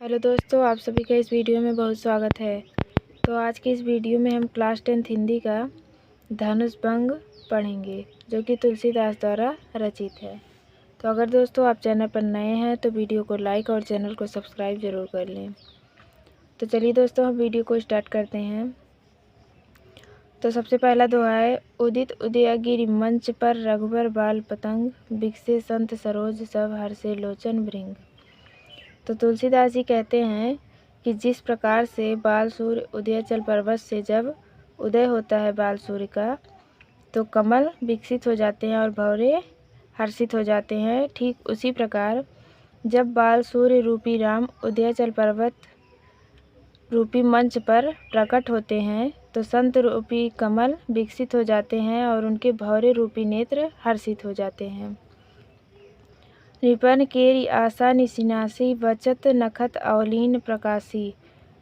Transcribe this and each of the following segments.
Hello दोस्तों, आप सभी का इस वीडियो में बहुत स्वागत है। तो आज की इस वीडियो में हम क्लास 10th हिंदी का धनुष भंग पढ़ेंगे, जो कि तुलसीदास द्वारा रचित है। तो अगर दोस्तों आप चैनल पर नए हैं तो वीडियो को लाइक और चैनल को सब्सक्राइब ज़रूर कर लें। तो चलिए दोस्तों, हम वीडियो को स्टार्ट करते हैं। तो सबसे पहला दोहा है, उदित उदयगिरि मंच पर रघुबर बाल पतंग, बिकसे संत सरोज सब हर्षे लोचन भृंग। तो तुलसीदास जी कहते हैं कि जिस प्रकार से बाल सूर्य उदयाचल पर्वत से जब उदय होता है बाल सूर्य का, तो कमल विकसित हो जाते हैं और भंवरे हर्षित हो जाते हैं, ठीक उसी प्रकार जब बाल सूर्य रूपी राम उदयाचल पर्वत रूपी मंच पर प्रकट होते हैं तो संत रूपी कमल विकसित हो जाते हैं और उनके भंवरे रूपी नेत्र हर्षित हो जाते हैं। रिपन केरी आशा निशिनासी, बचत नखत अवलीन प्रकाशी,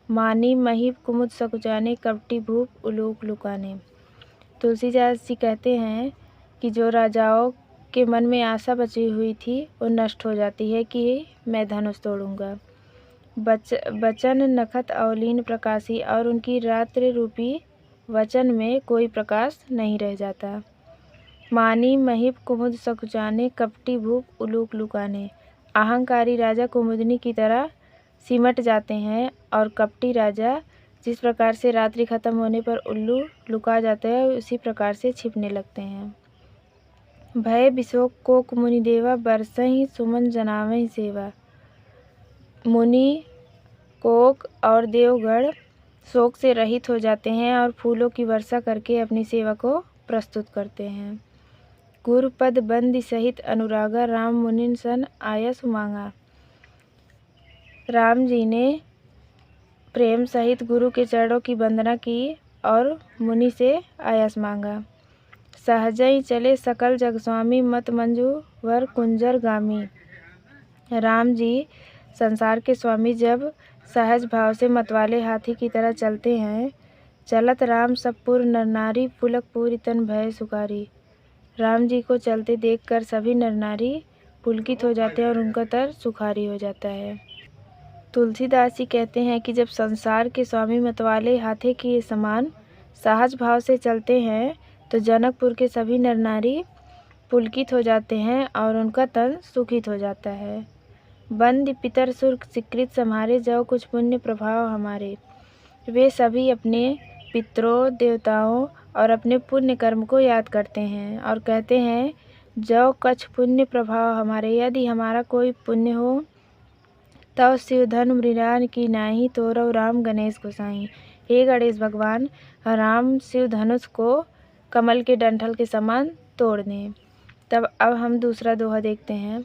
मानी महिप कुमुद सकुचाने, कपटी भूप उलोक लुकाने। तुलसीदास जी कहते हैं कि जो राजाओं के मन में आशा बची हुई थी वो नष्ट हो जाती है कि मैं धनुष तोड़ूंगा। बचन नखत अवलीन प्रकाशी, और उनकी रात्रि रूपी वचन में कोई प्रकाश नहीं रह जाता। मानी महिप कुमुद सकुचाने, कपटी भूप उलूक लुकाने। अहंकारी राजा कुमुदनी की तरह सिमट जाते हैं और कपटी राजा जिस प्रकार से रात्रि खत्म होने पर उल्लू लुका जाता है उसी प्रकार से छिपने लगते हैं। भय विशोक कोक मुनि देवा, बरसहि सुमन जनावहि सेवा। मुनि कोक और देवगढ़ शोक से रहित हो जाते हैं और फूलों की वर्षा करके अपनी सेवा को प्रस्तुत करते हैं। गुरुपद बंदी सहित अनुरागा, राम मुनिन सन आयस मांगा। राम जी ने प्रेम सहित गुरु के चरणों की वंदना की और मुनि से आयस मांगा। सहजई चले सकल जग स्वामी, मत मंजू वर कुंजर गामी। राम जी संसार के स्वामी जब सहज भाव से मतवाले हाथी की तरह चलते हैं, चलत राम सब पुर नर नारी, पुलक पूरी तन भय सुकारी। राम जी को चलते देखकर सभी नर नारी पुलकित हो जाते हैं और उनका तर सुखारी हो जाता है। तुलसीदास जी कहते हैं कि जब संसार के स्वामी मतवाले हाथी के समान सहज भाव से चलते हैं तो जनकपुर के सभी नर नारी पुलकित हो जाते हैं और उनका तन सुखित हो जाता है। बंद पितर सुर सिकृत सम्हारे, जो कुछ पुण्य प्रभाव हमारे। वे सभी अपने पितरों, देवताओं और अपने पुण्य कर्म को याद करते हैं और कहते हैं, जो कछ पुण्य प्रभाव हमारे, यदि हमारा कोई पुण्य हो तब शिव धन मृणान की नाही, तोरव राम गणेश गोसाई। हे गणेश भगवान, राम शिव धनुष को कमल के डंठल के समान तोड़ दें। तब अब हम दूसरा दोहा देखते हैं।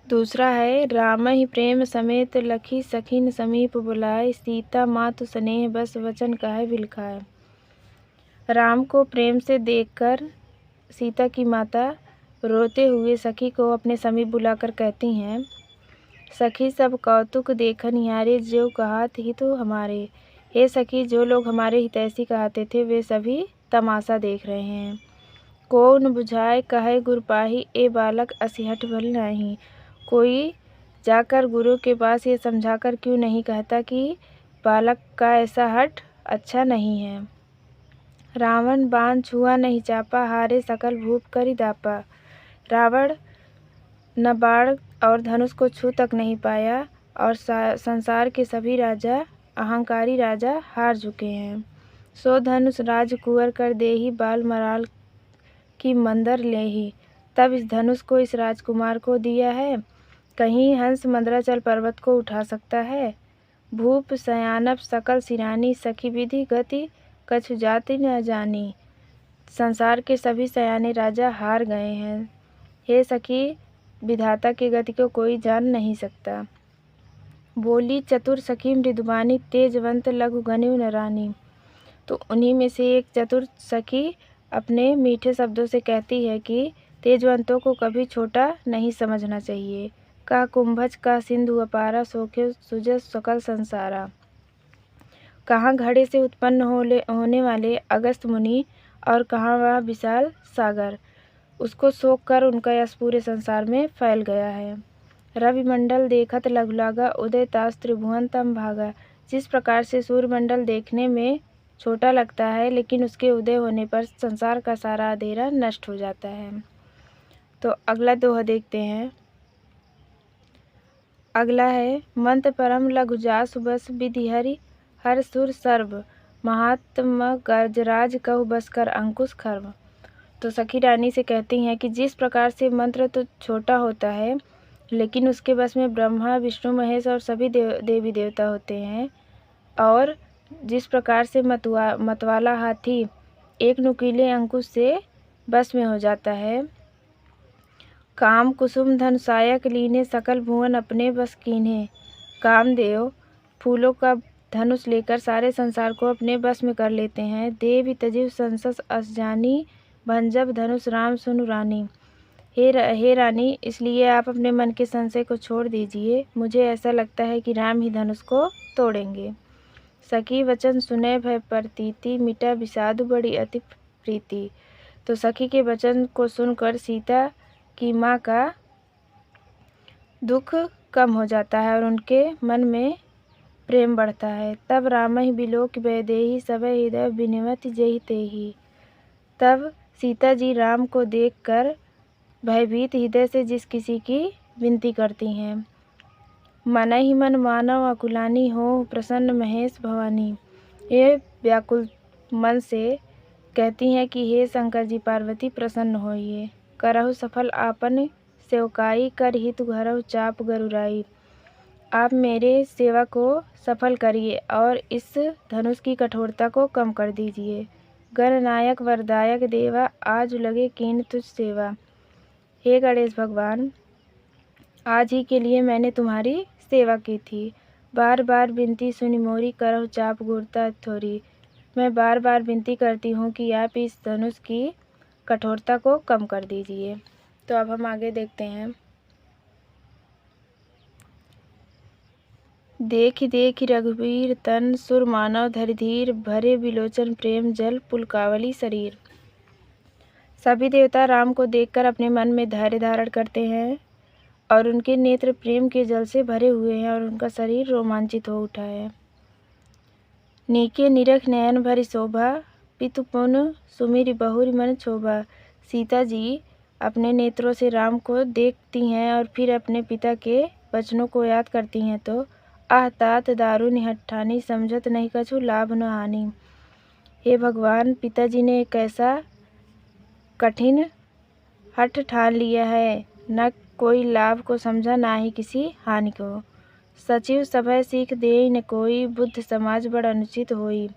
दूसरा है, राम ही प्रेम समेत लखी सखीन समीप बुलाए, सीता मातु स्नेह बस वचन कहे बिलखाए। राम को प्रेम से देखकर सीता की माता रोते हुए सखी को अपने समीप बुलाकर कहती हैं, सखी सब कौतुक देखन निहारे, जो कहात ही तो हमारे। हे सखी, जो लोग हमारे हितैषी कहते थे वे सभी तमाशा देख रहे हैं। को न बुझाए कहे गुर पाही, ए बालक असिहट भल नहीं। कोई जाकर गुरु के पास ये समझाकर क्यों नहीं कहता कि बालक का ऐसा हट अच्छा नहीं है। रावण बाण छुआ नहीं चापा, हारे सकल भूप करि दापा। रावण न बाण और धनुष को छू तक नहीं पाया और संसार के सभी राजा, अहंकारी राजा हार चुके हैं। सो धनुष राज कुंवर कर देही, बाल मराल की मंदर लेही। तब इस धनुष को इस राजकुमार को दिया है, कहीं हंस मंदराचल पर्वत को उठा सकता है। भूप सयानप सकल सिरानी, सखी विधि गति कछु जाति न जानी। संसार के सभी सयाने राजा हार गए हैं। हे सखी, विधाता की गति को कोई जान नहीं सकता। बोली चतुर सखी मृदुबानी, तेजवंत लघु घनु नरानी। तो उन्हीं में से एक चतुर सखी अपने मीठे शब्दों से कहती है कि तेजवंतों को कभी छोटा नहीं समझना चाहिए। का कुंभज का सिंधु अपारा, सोखे सुजस सकल संसारा। कहाँ घड़े से उत्पन्न होने वाले अगस्त मुनि और कहाँ वह विशाल सागर, उसको सोख कर उनका यश पूरे संसार में फैल गया है। रविमंडल देखत लघु लागा, उदय तास त्रिभुवन तम भागा। जिस प्रकार से सूर्यमंडल देखने में छोटा लगता है, लेकिन उसके उदय होने पर संसार का सारा अंधेरा नष्ट हो जाता है। तो अगला दोहा देखते हैं। अगला है मंत्र परम लघु जासु बस, विधि हरि हर सुर सर्व, महात्म गजराज कहु बस कर अंकुश खर्व। तो सखी रानी से कहती हैं कि जिस प्रकार से मंत्र तो छोटा होता है, लेकिन उसके बस में ब्रह्मा विष्णु महेश और सभी देवी देवता होते हैं, और जिस प्रकार से मतवाला हाथी एक नुकीले अंकुश से बस में हो जाता है। काम कुसुम धन सायक लीने, सकल भुवन अपने बस कीन्हे। कामदेव फूलों का धनुष लेकर सारे संसार को अपने बस में कर लेते हैं। देवी तजिव संसस अस जानी, भंजब धनुष राम सुनु रानी। हे रानी, इसलिए आप अपने मन के संशय को छोड़ दीजिए। मुझे ऐसा लगता है कि राम ही धनुष को तोड़ेंगे। सखी वचन सुने भय प्रतीति, मिटा विषादु बड़ी अति प्रीति। तो सखी के वचन को सुनकर सीता की माँ का दुख कम हो जाता है और उनके मन में प्रेम बढ़ता है। तब राम ही बिलोक वैदेही, सभय हृदय बिनवति जेहि तेहि। तब सीता जी राम को देखकर भयभीत हृदय से जिस किसी की विनती करती हैं। मन ही मन मानव अकुलानी हो, प्रसन्न महेश भवानी। ये व्याकुल मन से कहती हैं कि हे शंकर जी, पार्वती प्रसन्न होइए। करहु सफल आपन सेवकाई, कर हितु घरहु चाप गरुराई। आप मेरे सेवा को सफल करिए और इस धनुष की कठोरता को कम कर दीजिए। गणनायक वरदायक देवा, आज लगे कीन तुझ सेवा। हे गणेश भगवान, आज ही के लिए मैंने तुम्हारी सेवा की थी। बार बार विनती सुनी मोरी, करहु चाप गुरता थोरी। मैं बार बार विनती करती हूँ कि आप इस धनुष की कठोरता को कम कर दीजिए। तो अब हम आगे देखते हैं। देखि देखि रघुवीर तन, सुर मानव धरि धीर, भरे विलोचन प्रेम जल पुलकावली शरीर। सभी देवता राम को देखकर अपने मन में धैर्य धारण करते हैं और उनके नेत्र प्रेम के जल से भरे हुए हैं और उनका शरीर रोमांचित हो उठा है। नीके निरख नयन भरी शोभा, पितु पुन सुमिरि बहुरि मन क्षोभा। सीता जी अपने नेत्रों से राम को देखती हैं और फिर अपने पिता के वचनों को याद करती हैं। तो आह तात दारुनि हट्ठानी, समझत नहीं कछु लाभ न हानि। हे भगवान, पिताजी ने एक ऐसा कठिन हठ ठान लिया है, न कोई लाभ को समझा, ना ही किसी हानि को। सचिव सभय सीख देई न कोई, बुद्ध समाज बड़ अनुचित होई।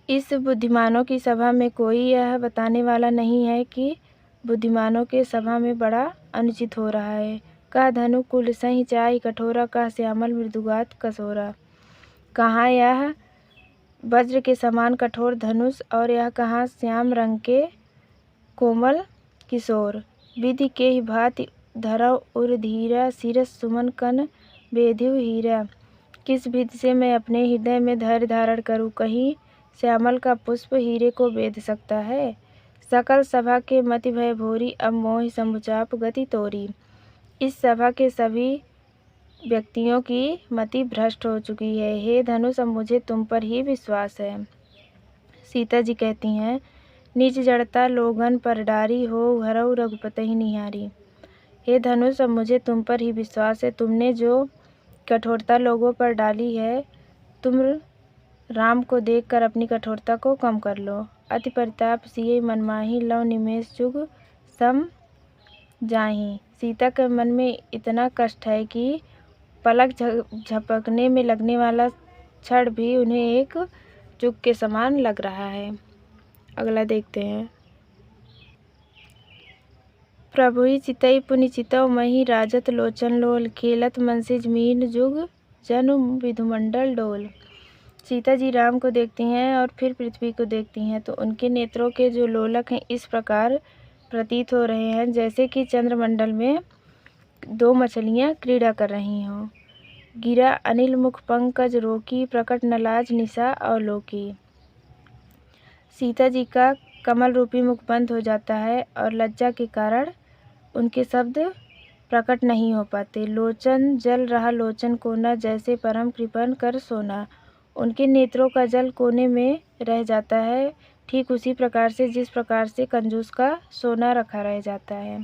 इस बुद्धिमानों की सभा में कोई यह बताने वाला नहीं है कि बुद्धिमानों के सभा में बड़ा अनुचित हो रहा है। का धनु कुल सही चाहि कठोरा, का श्यामल मृदुगात कसोरा। कहाँ यह वज्र के समान कठोर धनुष और यह कहाँ श्याम रंग के कोमल किशोर। विधि के ही भांति धरव उर धीरा, सिरस सुमन कन बेधिव हीरा। किस विधि से मैं अपने हृदय में धैर्य धारण करूं, कहीं श्यामल का पुष्प हीरे को बेध सकता है। सकल सभा के मति भय भोरी, अब मोहि समुचाप गति तोरी। इस सभा के सभी व्यक्तियों की मति भ्रष्ट हो चुकी है। हे धनुष, अब मुझे तुम पर ही विश्वास है। सीता जी कहती हैं, निज जड़ता लोगन पर डारी, हो हरऊ रघुपति निहारी। हे धनुष, अब मुझे तुम पर ही विश्वास है। तुमने जो कठोरता लोगों पर डाली है, तुम राम को देखकर अपनी कठोरता को कम कर लो। अति परिताप सिए मन माही, लव निमेष जुग सम जाही। सीता के मन में इतना कष्ट है कि पलक झपकने में लगने वाला क्षण भी उन्हें एक जुग के समान लग रहा है। अगला देखते हैं। प्रभु ही चितई पुनि चितव मही, राजत लोचन लोल, खेलत मनसिज मीन जुग जनु विधुमंडल डोल। सीता जी राम को देखती हैं और फिर पृथ्वी को देखती हैं, तो उनके नेत्रों के जो लोलक हैं इस प्रकार प्रतीत हो रहे हैं जैसे कि चंद्रमंडल में दो मछलियां क्रीड़ा कर रही हों। गिरा अनिल मुख पंकज रोकी, प्रकट नलाज निशा अवलोकी। सीता जी का कमल रूपी मुख बंद हो जाता है और लज्जा के कारण उनके शब्द प्रकट नहीं हो पाते। लोचन जल रहा लोचन कोना, जैसे परम कृपण कर सोना। उनके नेत्रों का जल कोने में रह जाता है, ठीक उसी प्रकार से जिस प्रकार से कंजूस का सोना रखा रह जाता है।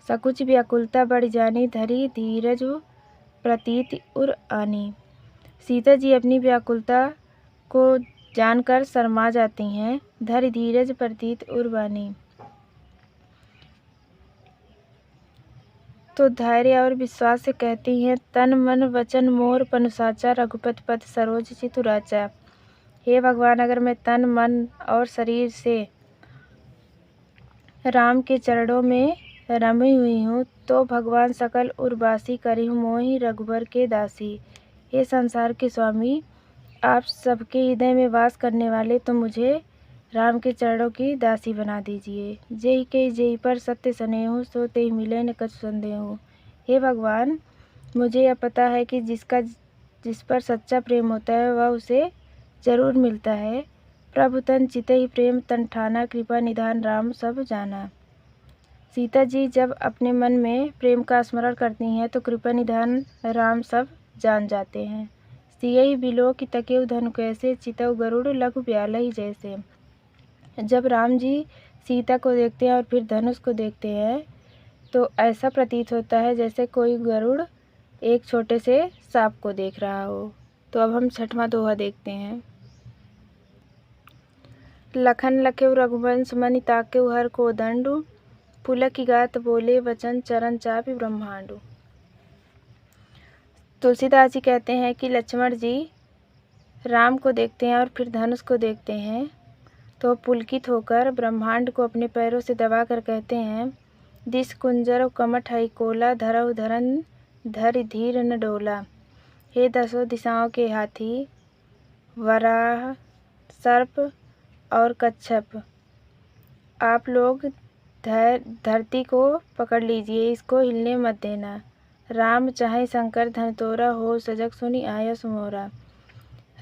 सकुच व्याकुलता बढ़ जानी, धरी धीरज प्रतीत उर आनी। सीता जी अपनी व्याकुलता को जानकर शर्मा जाती हैं। धर धीरज प्रतीत उर्वाणी। तो धैर्य और विश्वास से कहती हैं, तन मन वचन मोर पनुसाचा, रघुपति पद सरोज चितुराचा। हे भगवान, अगर मैं तन मन और शरीर से राम के चरणों में रमी हुई हूँ, तो भगवान सकल उर्वासी करी हूँ मोहि रघुबर के दासी। हे संसार के स्वामी, आप सबके हृदय में वास करने वाले, तो मुझे राम के चरणों की दासी बना दीजिए। जेहि के जेहि पर सत्य स्नेह, सो तेहि मिले न कछु संदेह। हे भगवान, मुझे यह पता है कि जिस पर सच्चा प्रेम होता है वह उसे जरूर मिलता है। प्रभु तन चितहि प्रेम तन ठाना, कृपा निधान राम सब जाना। सीता जी जब अपने मन में प्रेम का स्मरण करती हैं तो कृपा निधान राम सब जान जाते हैं। सियहि बिलो की तकेउ धनु कैसे, चितउ गरुड़ लघु ब्यालहि जैसे। जब राम जी सीता को देखते हैं और फिर धनुष को देखते हैं तो ऐसा प्रतीत होता है जैसे कोई गरुड़ एक छोटे से सांप को देख रहा हो। तो अब हम छठवां दोहा देखते हैं। लखन लखेउ रघुवंश मनि ताकेउ हर को दंडु, पुलकी गात बोले वचन चरण चापि ब्रह्मांडु। तुलसीदास जी कहते हैं कि लक्ष्मण जी राम को देखते हैं और फिर धनुष को देखते हैं तो पुलकित होकर ब्रह्मांड को अपने पैरों से दबाकर कहते हैं, दिस कुंजर कमठ हई कोला, धरऊ धरन धर धीर न डोला। हे दसों दिशाओं के हाथी, वराह, सर्प और कच्छप, आप लोग धरती को पकड़ लीजिए, इसको हिलने मत देना। राम चाहे शंकर धन तोरा, हो सजग सुनी आयस मोरा।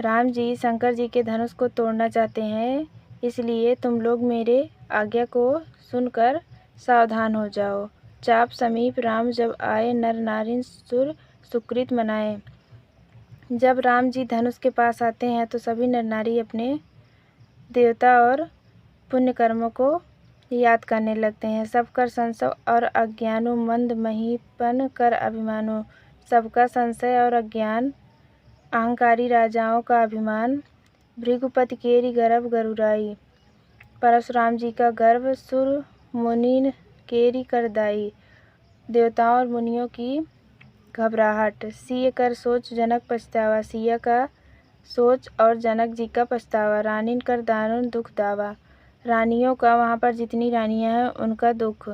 राम जी शंकर जी के धनुष को तोड़ना चाहते हैं, इसलिए तुम लोग मेरे आज्ञा को सुनकर सावधान हो जाओ। चाप समीप राम जब आए, नर नारिन सुर सुकृत मनाए। जब राम जी धनुष के पास आते हैं तो सभी नर नारी अपने देवता और पुण्य कर्मों को याद करने लगते हैं। सब कर संशय और अज्ञानो, मंद महीपन कर अभिमानो। सबका संशय और अज्ञान, अहंकारी राजाओं का अभिमान, भृगुपति केरी गर्भ गरुराई। परशुराम जी का गर्व, सुर मुनि केरी करदाई। देवताओं और मुनियों की घबराहट। सिय कर सोच जनक पछतावा, सिया का सोच और जनक जी का पछतावा। रानीन कर दारुण दुख दावा, रानियों का, वहाँ पर जितनी रानियाँ हैं उनका दुख।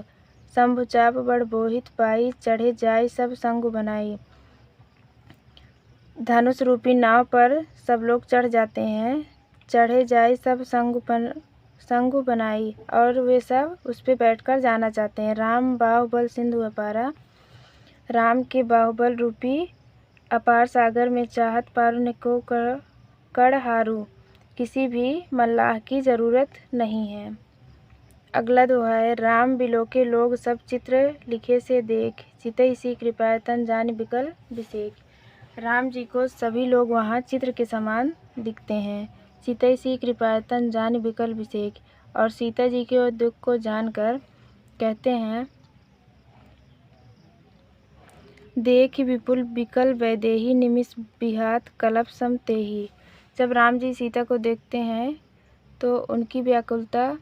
शंभु चाप बड़ बोहित पाई, चढ़े जाय सब संग बनाई। धनुष रूपी नाव पर सब लोग चढ़ जाते हैं, चढ़े जाए सब संग बनाई, और वे सब उस पर बैठकर जाना चाहते हैं। राम बाहुबल सिंधु अपारा, राम के बाहुबल रूपी अपार सागर में चाहत पारुन को कड़ हारू, किसी भी मल्लाह की ज़रूरत नहीं है। अगला दोहा है, राम बिलोके लोग सब चित्र लिखे से देख, चितहि सी कृपायतन जान बिकल बिसेक। राम जी को सभी लोग वहाँ चित्र के समान दिखते हैं। चितहि सी कृपायतन जान बिकल बिसेक, और सीता जी के दुख को जानकर कहते हैं, देख विपुल बिकल वैदेही, निमिष बिहात कलप सम तेहि। जब राम जी सीता को देखते हैं तो उनकी व्याकुलता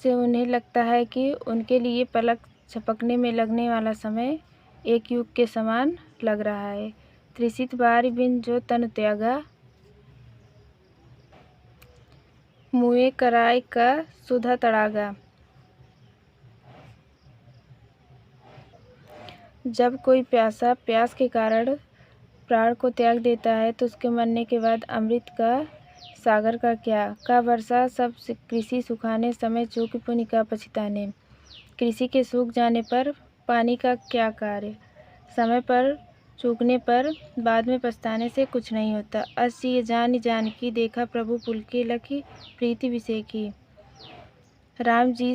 से उन्हें लगता है कि उनके लिए पलक झपकने में लगने वाला समय एक युग के समान लग रहा है। त्रिसित बारी बिन जो तन त्यागा, मुए कराय का सुधा तड़ागा। जब कोई प्यासा प्यास के कारण प्राण को त्याग देता है तो उसके मरने के बाद अमृत का सागर का क्या, का वर्षा सब कृषि सुखाने, समय चूक पुण्य का पछताने। कृषि के सूख जाने पर पानी का क्या कार्य, समय पर चूकने पर बाद में पछताने से कुछ नहीं होता। अस ये जान की, देखा प्रभु पुलके लखी प्रीति विषेकी। राम जी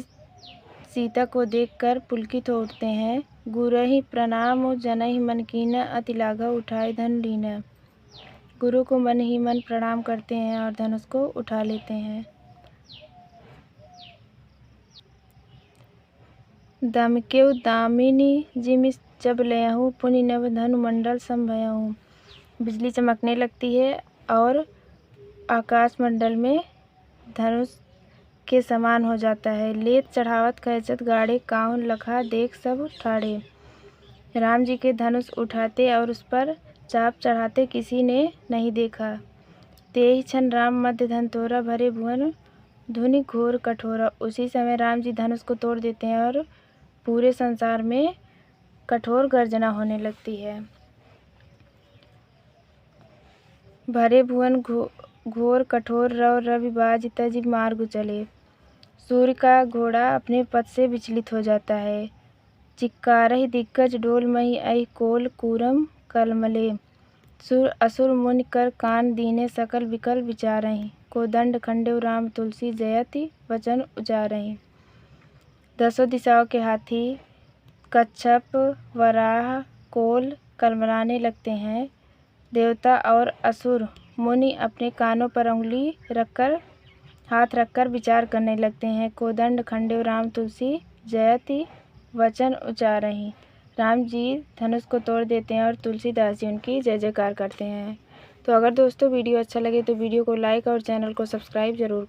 सीता को देखकर पुलकित हो उठते हैं, गुरहि प्रणाम जनहि मन कीन्ह, अति लाघव उठाए धनु लीन्ह। गुरु को मन ही मन प्रणाम करते हैं और धनुष को उठा लेते हैं। दमकेउ दामिनी जिमि जब लयहूँ, पुनि नभ धनु मंडल संभयहूँ। बिजली चमकने लगती है और आकाश मंडल में धनुष के समान हो जाता है। लेत चढ़ावत कहचत गाड़े, काहुँ लखा देख सब ठाड़े। राम जी के धनुष उठाते और उस पर चाप चढ़ाते किसी ने नहीं देखा। तेहि क्षण राम मध्य धन तोरा, भरे भुवन धुनि घोर कठोरा। उसी समय राम जी धनुष को तोड़ देते हैं और पूरे संसार में कठोर गर्जना होने लगती है। भरे भुवन घोर कठोर, रव रवि बाज तजि मार्ग चले। सूर्य का घोड़ा अपने पथ से विचलित हो जाता है। चिक्कारहि दिग्गज डोल मही, अहि कोल कूरम कलमले। सुर असुर मुनि कर कान दीने, सकल विकल विचारहि। कोदंड खंडेउ राम तुलसी, जयति वचन उचारहि। दसों दिशाओं के हाथी कच्छप वराह कोल कलमलाने लगते हैं। देवता और असुर मुनि अपने कानों पर उंगली रखकर हाथ रखकर विचार करने लगते हैं। कोदंड खंडेउ राम तुलसी, जयति वचन उचारहि। राम जी धनुष को तोड़ देते हैं और तुलसीदास जी उनकी जय जयकार करते हैं। तो अगर दोस्तों वीडियो अच्छा लगे तो वीडियो को लाइक और चैनल को सब्सक्राइब जरूर करें।